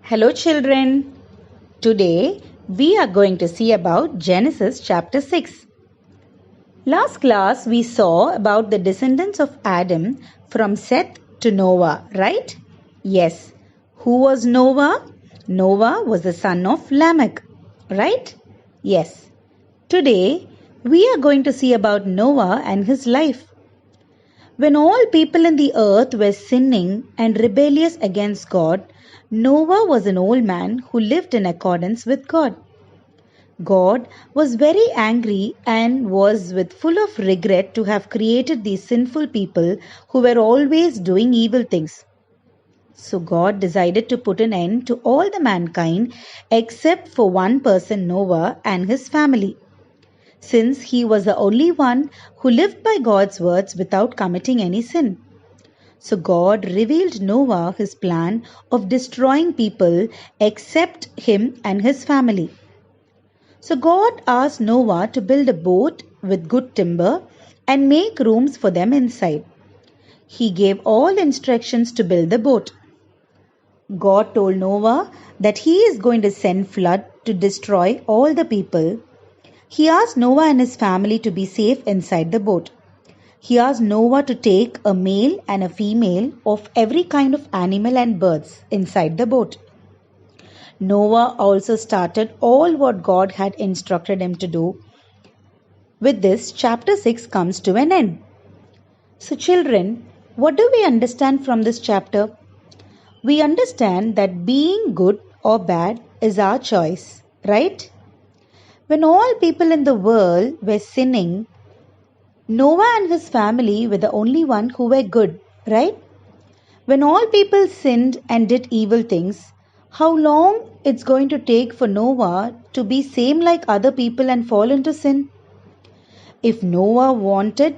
Hello children. Today we are going to see about Genesis chapter 6. Last class we saw about the descendants of Adam from Seth to Noah, right? Yes. Who was Noah? Noah was the son of Lamech, right? Yes. Today we are going to see about Noah and his life. When all people in the earth were sinning and rebellious against God, Noah was an old man who lived in accordance with God. God was very angry and was full of regret to have created these sinful people who were always doing evil things. So God decided to put an end to all the mankind except for one person, Noah, and his family, since he was the only one who lived by God's words without committing any sin. So God revealed Noah his plan of destroying people except him and his family. So God asked Noah to build a boat with good timber and make rooms for them inside. He gave all instructions to build the boat. God told Noah that he is going to send flood to destroy all the people. He asked Noah and his family to be safe inside the boat. He asked Noah to take a male and a female of every kind of animal and birds inside the boat. Noah also started all what God had instructed him to do. With this, chapter 6 comes to an end. So children, what do we understand from this chapter? We understand that being good or bad is our choice, right? When all people in the world were sinning, Noah and his family were the only one who were good, right? When all people sinned and did evil things, how long it's going to take for Noah to be same like other people and fall into sin? If Noah wanted,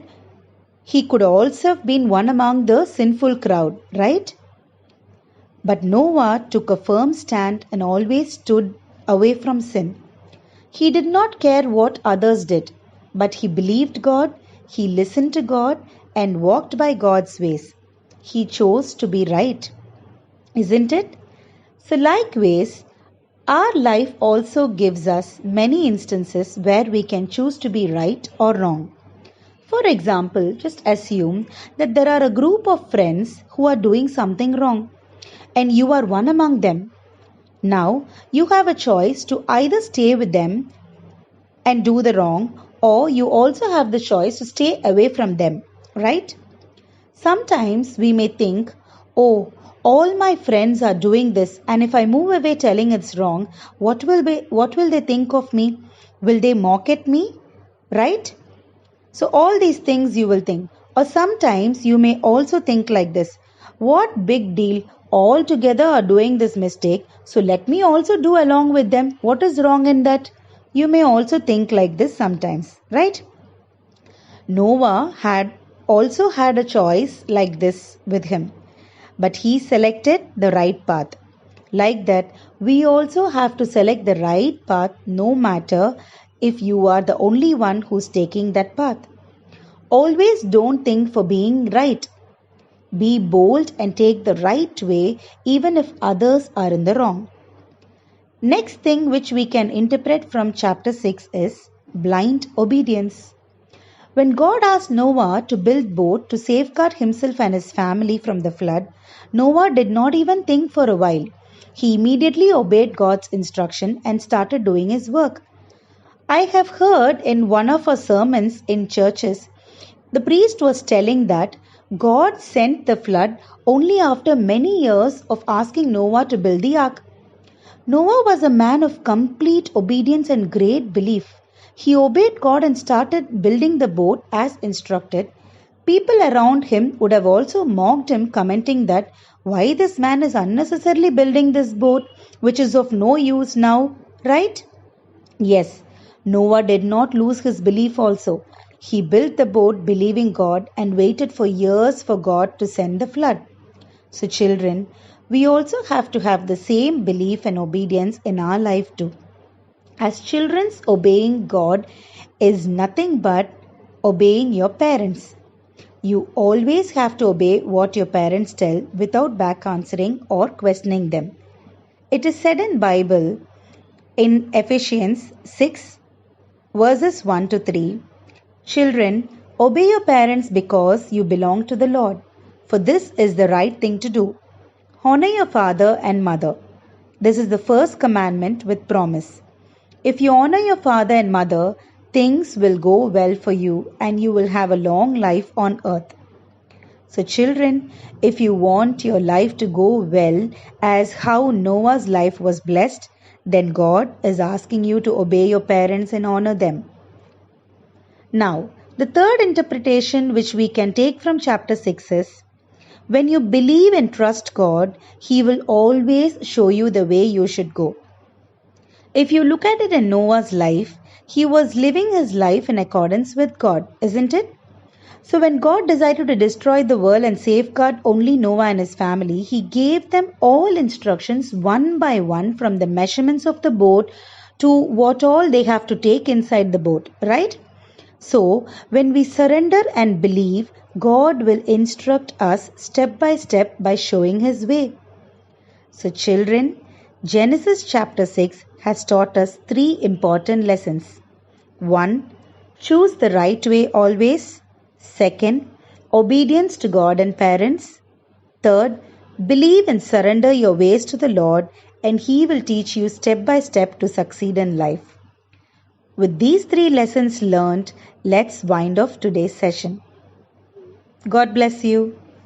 he could also have been one among the sinful crowd, right? But Noah took a firm stand and always stood away from sin. He did not care what others did, but he believed God, he listened to God and walked by God's ways. He chose to be right, isn't it? So likewise, our life also gives us many instances where we can choose to be right or wrong. For example, just assume that there are a group of friends who are doing something wrong and you are one among them. Now, you have a choice to either stay with them and do the wrong, or you also have the choice to stay away from them, right? Sometimes we may think, oh, all my friends are doing this, and if I move away telling it's wrong, what will they think of me? Will they mock at me? Right? So all these things you will think. Or sometimes you may also think like this, what big deal? All together are doing this mistake, so let me also do along with them. What is wrong in that? You may also think like this sometimes, right? Noah had also had a choice like this with him, but he selected the right path. Like that, we also have to select the right path no matter if you are the only one who's taking that path. Always don't think for being right. Be bold and take the right way even if others are in the wrong. Next thing which we can interpret from chapter 6 is blind obedience. When God asked Noah to build boat to safeguard himself and his family from the flood, Noah did not even think for a while. He immediately obeyed God's instruction and started doing his work. I have heard in one of our sermons in churches, the priest was telling that God sent the flood only after many years of asking Noah to build the ark. Noah was a man of complete obedience and great belief. He obeyed God and started building the boat as instructed. People around him would have also mocked him, commenting that why this man is unnecessarily building this boat, which is of no use now, right? Yes, Noah did not lose his belief also. He built the boat believing God and waited for years for God to send the flood. So children, we also have to have the same belief and obedience in our life too. As children, obeying God is nothing but obeying your parents. You always have to obey what your parents tell without back answering or questioning them. It is said in Bible in Ephesians 6 verses 1 to 3, "Children, obey your parents because you belong to the Lord, for this is the right thing to do. Honor your father and mother. This is the first commandment with promise. If you honor your father and mother, things will go well for you and you will have a long life on earth." So, children, if you want your life to go well as how Noah's life was blessed, then God is asking you to obey your parents and honor them. Now, the third interpretation which we can take from chapter 6 is, when you believe and trust God, He will always show you the way you should go. If you look at it in Noah's life, he was living his life in accordance with God, isn't it? So when God decided to destroy the world and safeguard only Noah and his family, He gave them all instructions one by one, from the measurements of the boat to what all they have to take inside the boat, right? So when we surrender and believe, God will instruct us step by step by showing His way. So children, Genesis chapter 6 has taught us 3 important lessons. 1. Choose the right way always. 2. Obedience to God and parents. 3. Believe and surrender your ways to the Lord, and He will teach you step by step to succeed in life. With these 3 lessons learned, let's wind off today's session. God bless you.